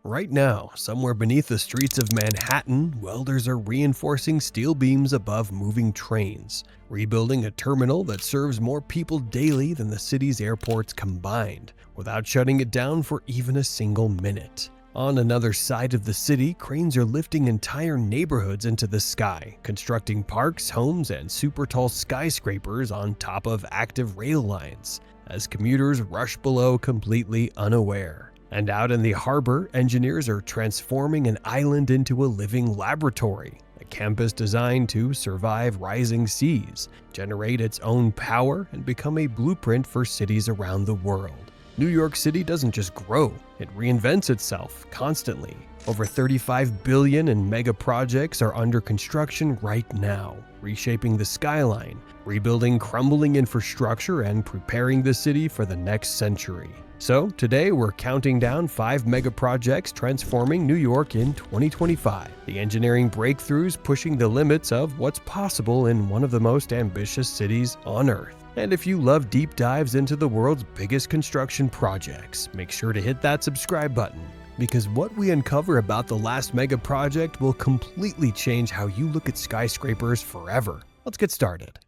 Right now, somewhere beneath the streets of Manhattan, welders are reinforcing steel beams above moving trains, rebuilding a terminal that serves more people daily than the city's airports combined, without shutting it down for even a single minute. On another side of the city, cranes are lifting entire neighborhoods into the sky, constructing parks, homes, and super tall skyscrapers on top of active rail lines, as commuters rush below completely unaware. And out in the harbor, engineers are transforming an island into a living laboratory, a campus designed to survive rising seas, generate its own power, and become a blueprint for cities around the world. New York City doesn't just grow, it reinvents itself constantly. Over $35 billion in mega projects are under construction right now, reshaping the skyline, rebuilding crumbling infrastructure, and preparing the city for the next century. So today we're counting down 5 mega projects transforming New York in 2025. The engineering breakthroughs pushing the limits of what's possible in one of the most ambitious cities on Earth. And if you love deep dives into the world's biggest construction projects, make sure to hit that subscribe button, because what we uncover about the last mega project will completely change how you look at skyscrapers forever. Let's get started.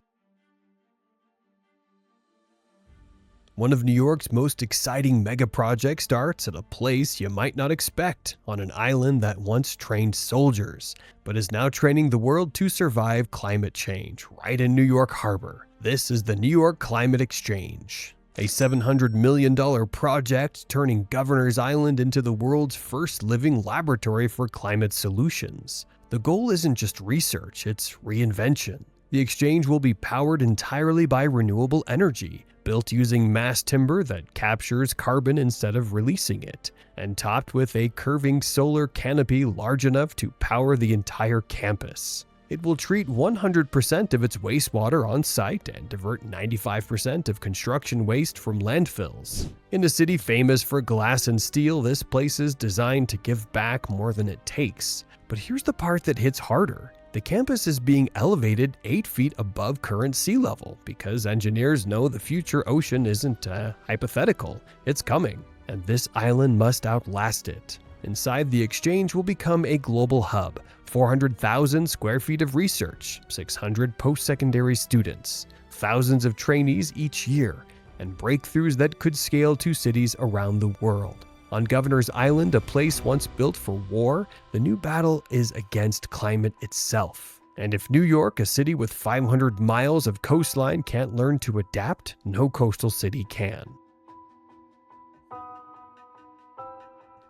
One of New York's most exciting mega projects starts at a place you might not expect, on an island that once trained soldiers, but is now training the world to survive climate change right in New York Harbor. This is the New York Climate Exchange, a $700 million project turning Governor's Island into the world's first living laboratory for climate solutions. The goal isn't just research, it's reinvention. The exchange will be powered entirely by renewable energy, built using mass timber that captures carbon instead of releasing it, and topped with a curving solar canopy large enough to power the entire campus. It will treat 100% of its wastewater on site and divert 95% of construction waste from landfills. In a city famous for glass and steel, this place is designed to give back more than it takes. But here's the part that hits harder. The campus is being elevated 8 feet above current sea level because engineers know the future ocean isn't hypothetical, it's coming, and this island must outlast it. Inside, the exchange will become a global hub, 400,000 square feet of research, 600 post-secondary students, thousands of trainees each year, and breakthroughs that could scale to cities around the world. On Governor's Island, a place once built for war, the new battle is against climate itself. And if New York, a city with 500 miles of coastline, can't learn to adapt, no coastal city can.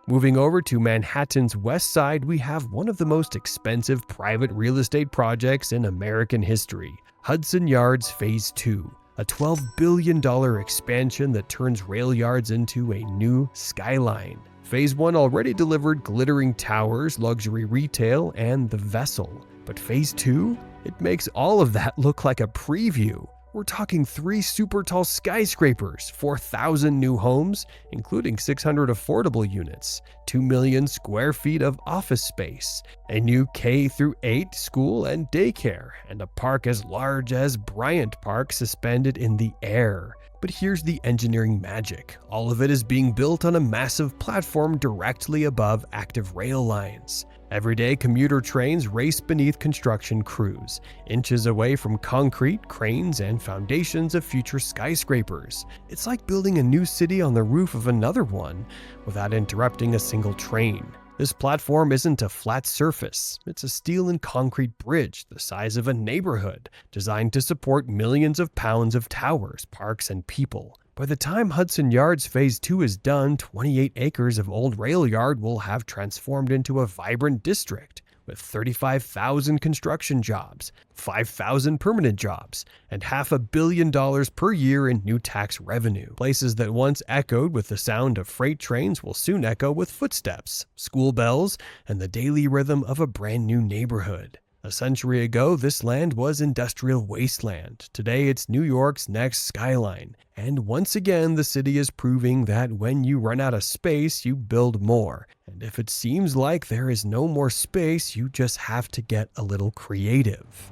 Moving over to Manhattan's west side, we have one of the most expensive private real estate projects in American history, Hudson Yards Phase 2. A $12 billion expansion that turns rail yards into a new skyline. Phase 1 already delivered glittering towers, luxury retail, and the vessel. But Phase 2? It makes all of that look like a preview. We're talking 3 super tall skyscrapers, 4,000 new homes, including 600 affordable units, 2 million square feet of office space, a new K-8 school and daycare, and a park as large as Bryant Park suspended in the air. But here's the engineering magic. All of it is being built on a massive platform directly above active rail lines. Everyday commuter trains race beneath construction crews, inches away from concrete, cranes, and foundations of future skyscrapers. It's like building a new city on the roof of another one, without interrupting a single train. This platform isn't a flat surface, it's a steel and concrete bridge the size of a neighborhood, designed to support millions of pounds of towers, parks, and people. By the time Hudson Yards Phase 2 is done, 28 acres of old rail yard will have transformed into a vibrant district, with 35,000 construction jobs, 5,000 permanent jobs, and $500 million per year in new tax revenue. Places that once echoed with the sound of freight trains will soon echo with footsteps, school bells, and the daily rhythm of a brand new neighborhood. A century ago, this land was industrial wasteland. Today, it's New York's next skyline. And once again, the city is proving that when you run out of space, you build more. And if it seems like there is no more space, you just have to get a little creative.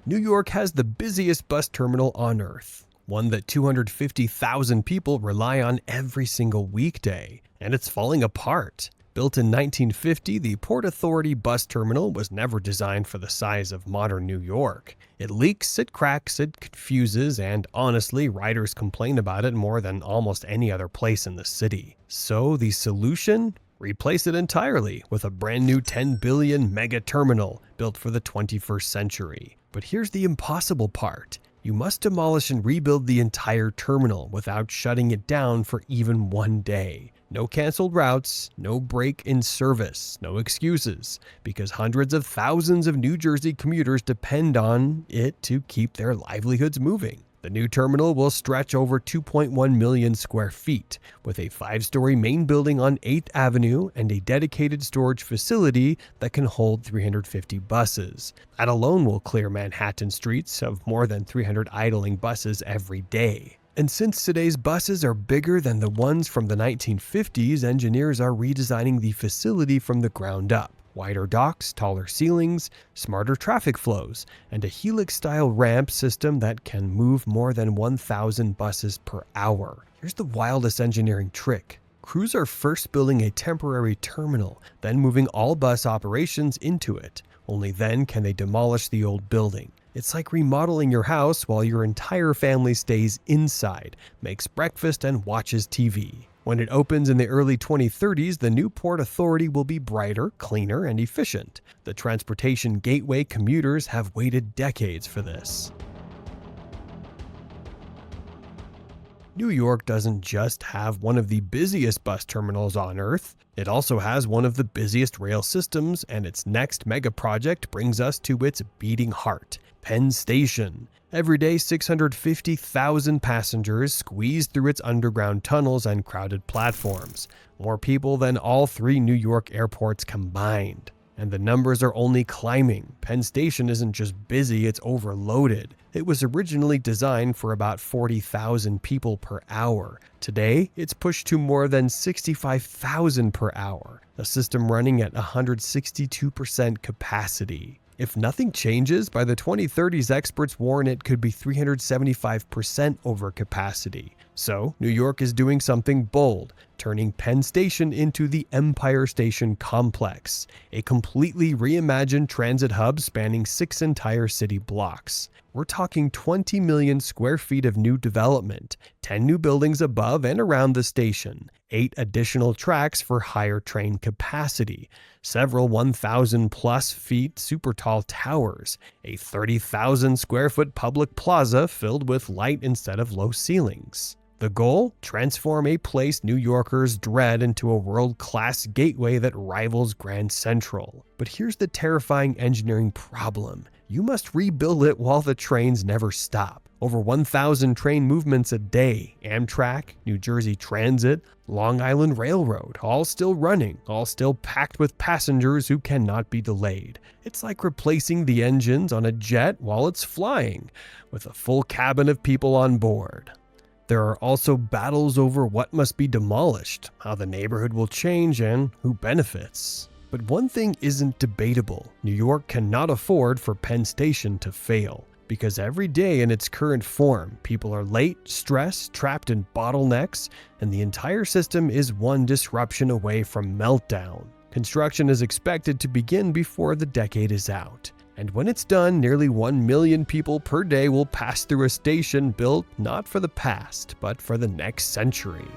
New York has the busiest bus terminal on Earth. one that 250,000 people rely on every single weekday, and it's falling apart. Built in 1950, the Port Authority bus terminal was never designed for the size of modern New York. It leaks, it cracks, it confuses, and honestly, riders complain about it more than almost any other place in the city. So the solution? Replace it entirely with a brand new $10 billion mega terminal built for the 21st century. But here's the impossible part. You must demolish and rebuild the entire terminal without shutting it down for even one day. No canceled routes, no break in service, no excuses, because hundreds of thousands of New Jersey commuters depend on it to keep their livelihoods moving. The new terminal will stretch over 2.1 million square feet, with a 5-story main building on 8th Avenue and a dedicated storage facility that can hold 350 buses. That alone will clear Manhattan streets of more than 300 idling buses every day. And since today's buses are bigger than the ones from the 1950s, engineers are redesigning the facility from the ground up. Wider docks, taller ceilings, smarter traffic flows, and a helix-style ramp system that can move more than 1,000 buses per hour. Here's the wildest engineering trick. Crews are first building a temporary terminal, then moving all bus operations into it. Only then can they demolish the old building. It's like remodeling your house while your entire family stays inside, makes breakfast, and watches TV. When it opens in the early 2030s, the new Port Authority will be brighter, cleaner, and efficient. The transportation gateway commuters have waited decades for this. New York doesn't just have one of the busiest bus terminals on Earth, it also has one of the busiest rail systems, and its next mega project brings us to its beating heart, Penn Station. Every day, 650,000 passengers squeeze through its underground tunnels and crowded platforms, more people than all 3 New York airports combined. And the numbers are only climbing. Penn Station isn't just busy, it's overloaded. It was originally designed for about 40,000 people per hour. Today, it's pushed to more than 65,000 per hour, a system running at 162% capacity. If nothing changes, by the 2030s, experts warn it could be 375% over capacity. So, New York is doing something bold, turning Penn Station into the Empire Station Complex, a completely reimagined transit hub spanning 6 entire city blocks. We're talking 20 million square feet of new development, 10 new buildings above and around the station, 8 additional tracks for higher train capacity, several 1,000-plus feet super tall towers, a 30,000 square foot public plaza filled with light instead of low ceilings. The goal? Transform a place New Yorkers dread into a world-class gateway that rivals Grand Central. But here's the terrifying engineering problem. You must rebuild it while the trains never stop. Over 1,000 train movements a day, Amtrak, New Jersey Transit, Long Island Railroad, all still running, all still packed with passengers who cannot be delayed. It's like replacing the engines on a jet while it's flying, with a full cabin of people on board. There are also battles over what must be demolished, how the neighborhood will change, and who benefits. But one thing isn't debatable. New York cannot afford for Penn Station to fail. Because every day in its current form, people are late, stressed, trapped in bottlenecks, and the entire system is one disruption away from meltdown. Construction is expected to begin before the decade is out. And when it's done, nearly 1 million people per day will pass through a station built not for the past, but for the next century.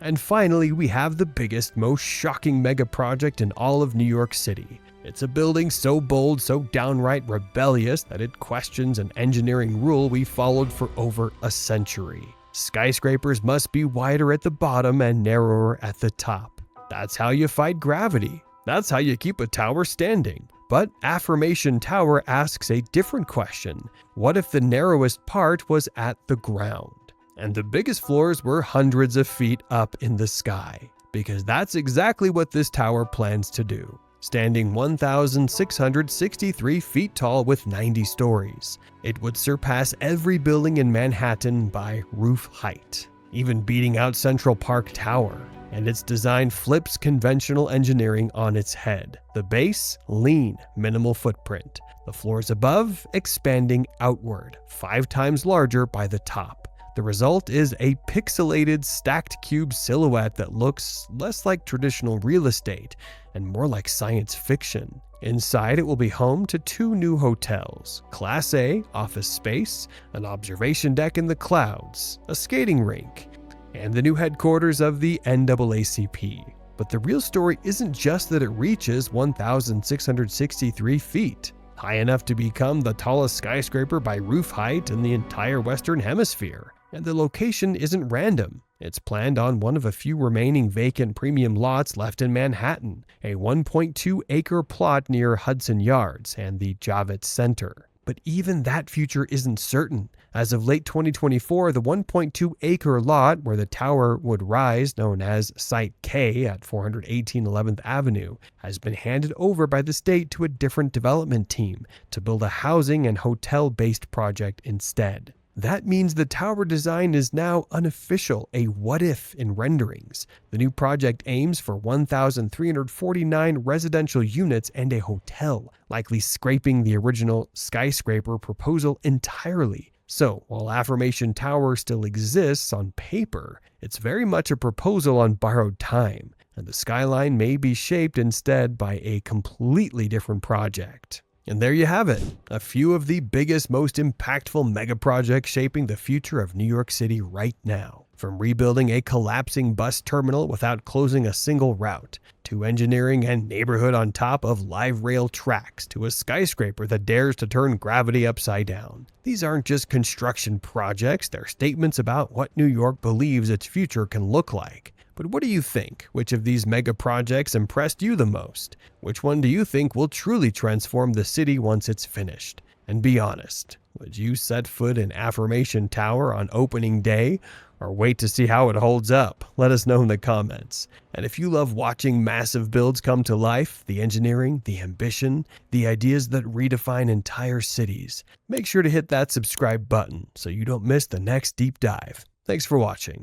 And finally, we have the biggest, most shocking mega project in all of New York City. It's a building so bold, so downright rebellious that it questions an engineering rule we followed for over a century. Skyscrapers must be wider at the bottom and narrower at the top. That's how you fight gravity. That's how you keep a tower standing. But Affirmation Tower asks a different question. What if the narrowest part was at the ground? And the biggest floors were hundreds of feet up in the sky. Because that's exactly what this tower plans to do. Standing 1,663 feet tall with 90 stories. It would surpass every building in Manhattan by roof height. even beating out Central Park Tower. And its design flips conventional engineering on its head. The base, lean, minimal footprint. The floors above, expanding outward, 5 times larger by the top. The result is a pixelated, stacked cube silhouette that looks less like traditional real estate and more like science fiction. Inside, it will be home to 2 new hotels, Class A office space, an observation deck in the clouds, a skating rink, and the new headquarters of the NAACP. But the real story isn't just that it reaches 1,663 feet, high enough to become the tallest skyscraper by roof height in the entire Western Hemisphere. And the location isn't random. It's planned on one of a few remaining vacant premium lots left in Manhattan, a 1.2-acre plot near Hudson Yards and the Javits Center. But even that future isn't certain. As of late 2024, the 1.2-acre lot where the tower would rise, known as Site K at 418 11th Avenue, has been handed over by the state to a different development team to build a housing and hotel-based project instead. That means the tower design is now unofficial, a what-if in renderings. The new project aims for 1,349 residential units and a hotel, likely scraping the original Skyscraper proposal entirely. So, while Affirmation Tower still exists on paper, it's very much a proposal on borrowed time, and the skyline may be shaped instead by a completely different project. And there you have it, a few of the biggest, most impactful megaprojects shaping the future of New York City right now. From rebuilding a collapsing bus terminal without closing a single route, to engineering and neighborhood on top of live rail tracks, to a skyscraper that dares to turn gravity upside down. These aren't just construction projects, they're statements about what New York believes its future can look like. But what do you think? Which of these mega projects impressed you the most? Which one do you think will truly transform the city once it's finished? And be honest, would you set foot in Affirmation Tower on opening day, or wait to see how it holds up? Let us know in the comments. And if you love watching massive builds come to life, the engineering, the ambition, the ideas that redefine entire cities, make sure to hit that subscribe button so you don't miss the next deep dive. Thanks for watching.